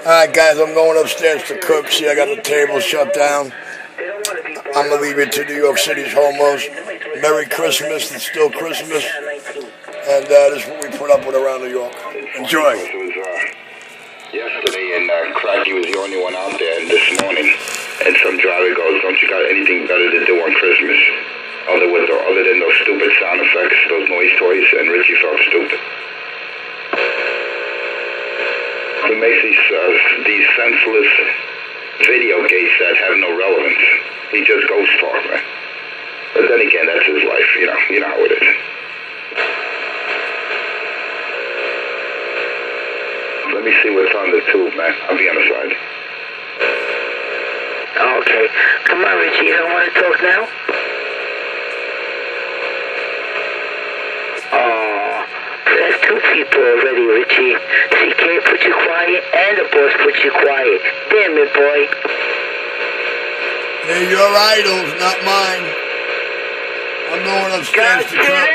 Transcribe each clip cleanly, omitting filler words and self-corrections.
Alright guys, I'm going upstairs to cook. See, I got the table shut down. I'm going to leave it to New York City's homos. Merry Christmas, it's still Christmas. And this is what we put up with around New York. Enjoy. It was yesterday, and Cracky was the only one out there, and this morning, and some driver goes, don't you got anything better to do on Christmas? Other than those stupid sound effects, those noise toys, and Richie felt stupid. He makes these senseless video games that have no relevance. He just ghost talk, man. But then again, that's his life, you know how it is. Let me see what's on the tube, man. I'll be on the side. Okay. Come on, Richie. You don't want to talk now? Oh, that's two people already, Richie. CK put you quiet, and the boss put you quiet. Damn it, boy. They're your idols, not mine. I'm going upstairs to cook.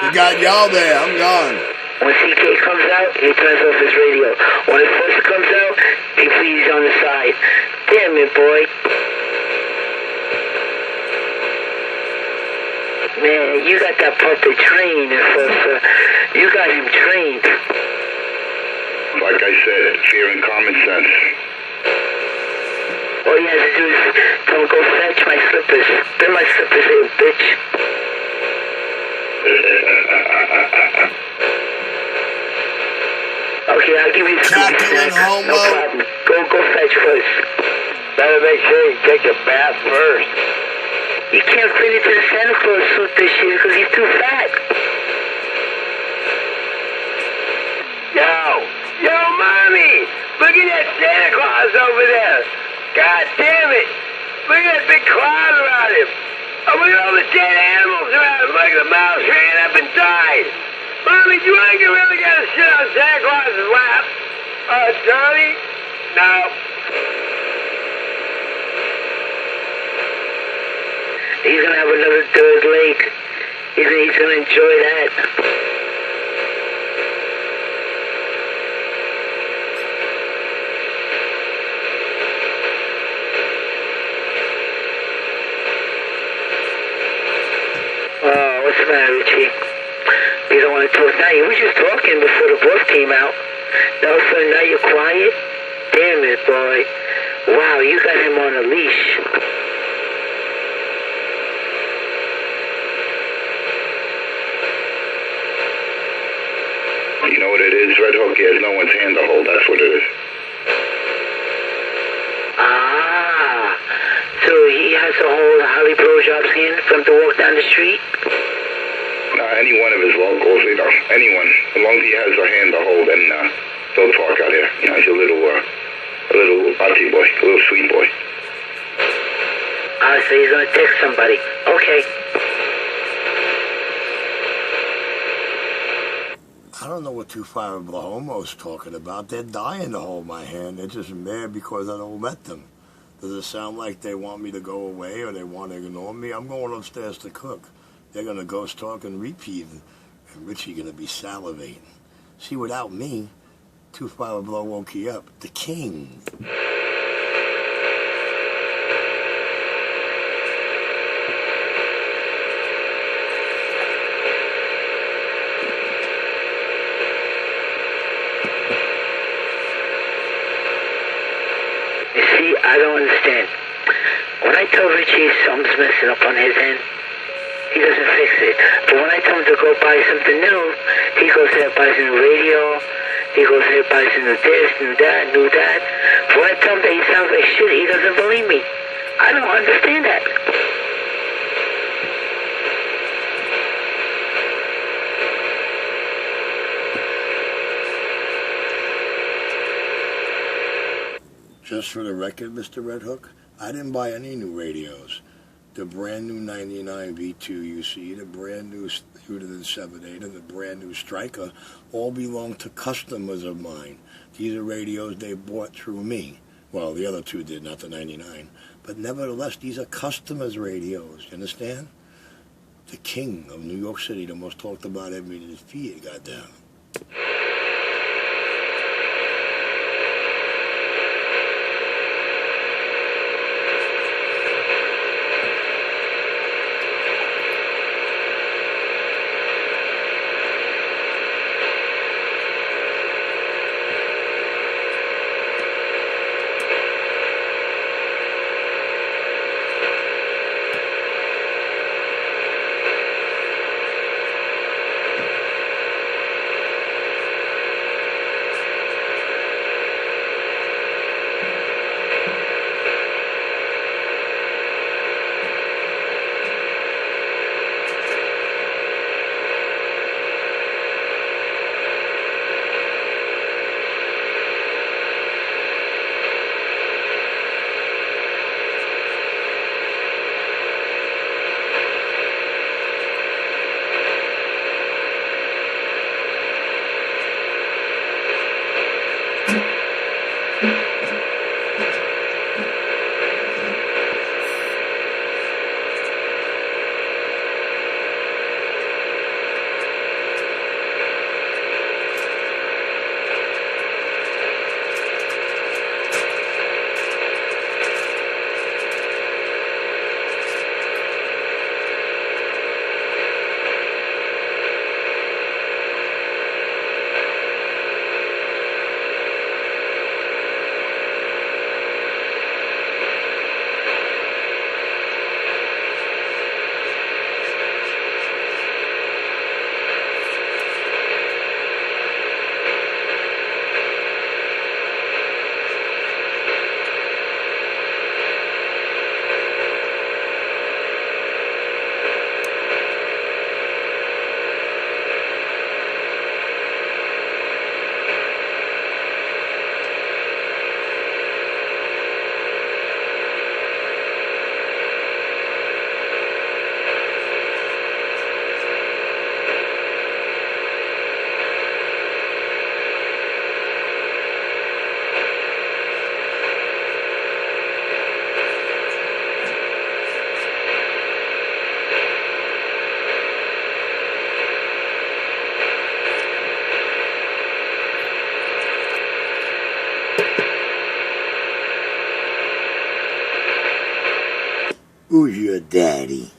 You got y'all there. I'm gone. When CK comes out, he turns off his radio. When it first comes out, he feeds on the side. Damn it, boy. Man, you got that puppet trained, you got him trained. Like I said, fear and common sense. All you have to do is tell him, go fetch my slippers. Bring my slippers here, bitch. Okay, I'll give you some snacks. No problem. Go fetch first. Better make sure you take a bath first. You can't fit into the Santa Claus suit this year because he's too fat. Yo, Mommy! Look at that Santa Claus over there! God damn it! Look at that big cloud around him! Oh, look at all the dead animals around him! Look at the mouse ran up and died! Mommy, do you think you really gotta sit on Santa Claus's lap? Johnny? No. He's gonna have another third leg. He's gonna enjoy that. Oh, what's the matter, Richie? You don't want to talk now. You were just talking before the boss came out. All of a sudden, now you're quiet? Damn it, boy. Wow, you got him on a leash. You know what it is? Red Hook, he has no one's hand to hold. That's what it is. Ah, so he has to hold Holly Blowjob's hand for him to walk down the street? Any one of his locals, anyone. As long as he has a hand to hold, and don't talk out here. He's a little naughty boy, a little sweet boy. Ah, so he's gonna text somebody. Okay. I don't know what Too Far of the Homo's talking about. They're dying to hold my hand. They're just mad because I don't let them. Does it sound like they want me to go away or they want to ignore me? I'm going upstairs to cook. They're going to ghost talk and repeat, and Richie going to be salivating. See, without me, Too Far of Blow won't key up. The king. I don't understand. When I tell Richie something's messing up on his end, he doesn't fix it. But when I tell him to go buy something new, he goes there and buys a new radio, he goes there and buys a new this, new that. But when I tell him that he sounds like shit, he doesn't believe me. I don't understand that. Just for the record, Mr. Red Hook, I didn't buy any new radios. The brand new 99 V2 UC, the brand new Uniden 78, and the brand new Striker all belong to customers of mine. These are radios they bought through me. Well, the other two did, not the 99. But nevertheless, these are customers' radios. You understand? The king of New York City, the most talked about every day, goddamn. Who's your daddy?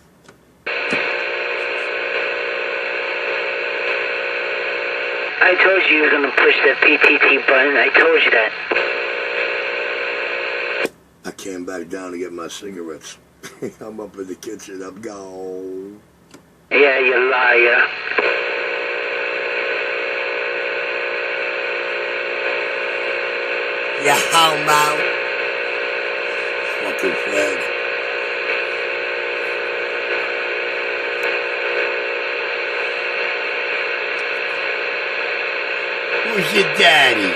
I told you were gonna push that PTT button. I told you that. I came back down to get my cigarettes. I'm up in the kitchen. I'm gone. Yeah, you liar. Yeah, homo. Fucking Fred. Who's your daddy?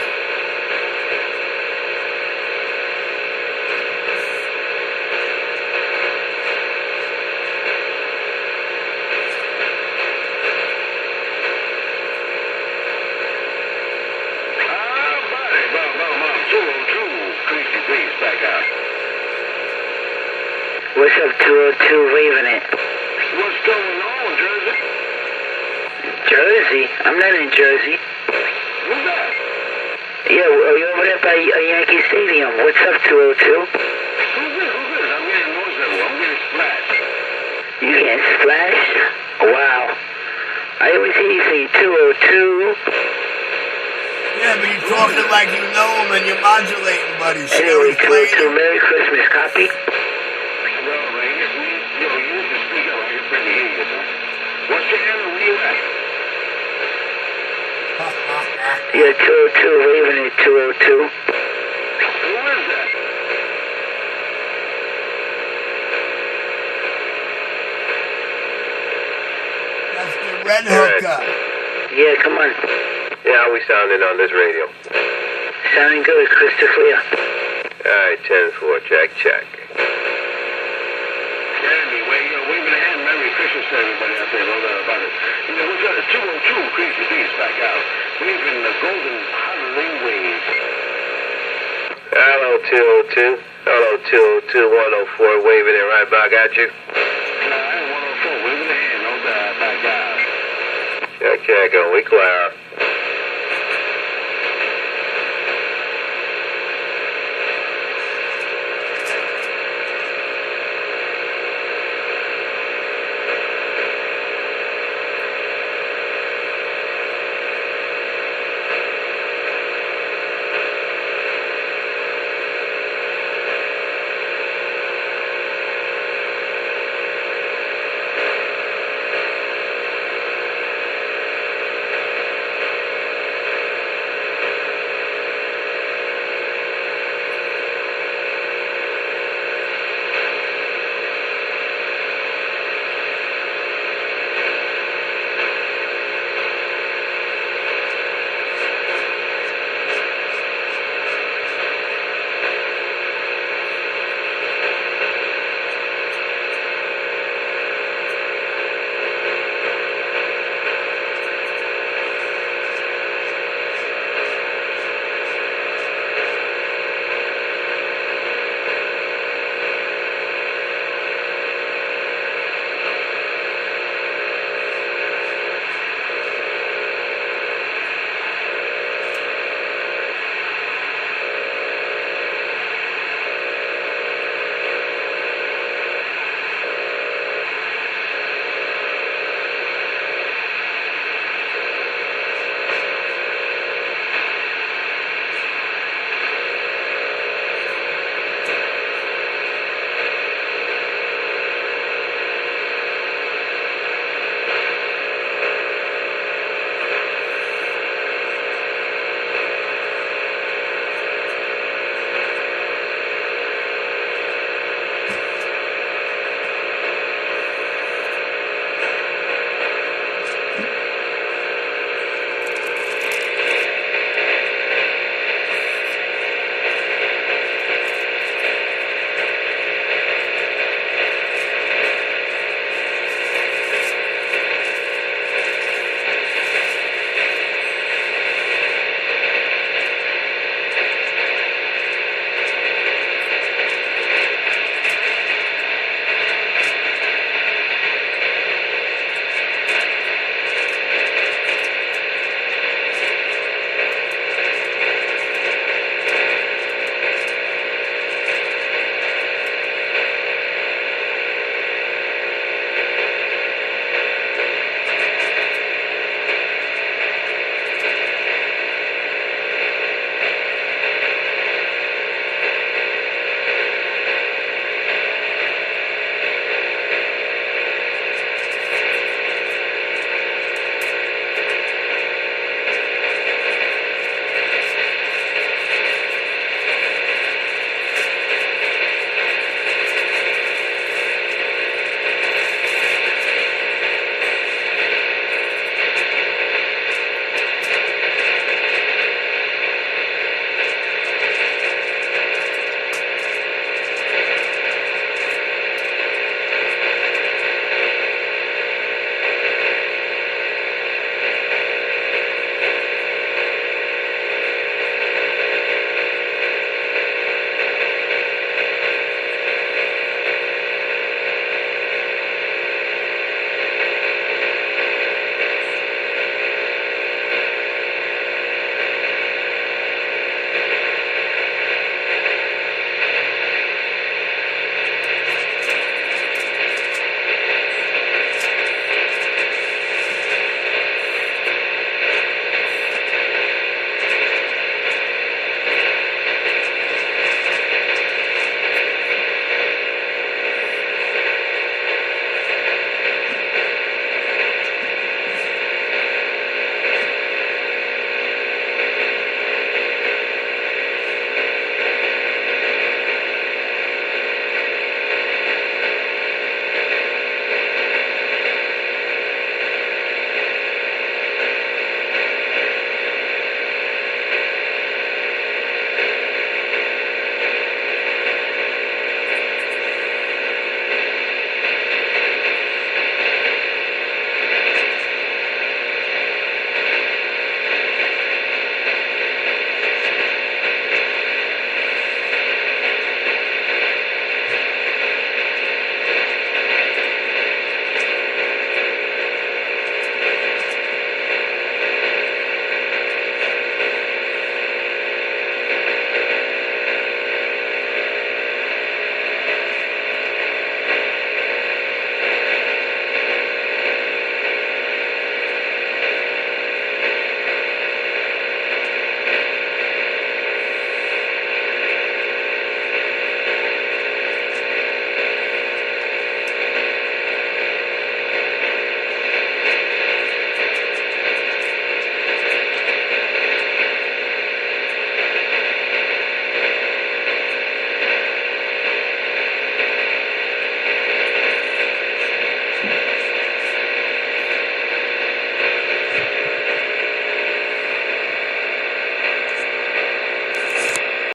What's up, 202, waving it? What's going on, Jersey? Jersey? I'm not in Jersey. Who's that? Yeah, you're over there by Yankee Stadium. What's up, 202? Who's this? I'm getting noise everywhere. I'm getting splashed. You getting splashed? Wow. I always hear you say 202. Yeah, but you're talking like you know him and you're modulating, buddy. Anyway, 202, Merry Christmas, copy? What's your name? Where you at? Yeah, 202, waving it, 202. Who is that? That's the red hooker. Yeah, come on. Yeah, how we sounding on this radio? Sounding good, crystal clear. Alright, 10-4, check. Randy, waving a hand. Merry Christmas to everybody out there. No doubt about it. You know, we've got a 202 Crazy Beast back out. Waving the golden holiday wave. Hello, 202. Hello, 202, 104, waving it right back at you. 104, waving a hand. No doubt back out. Check, we clear.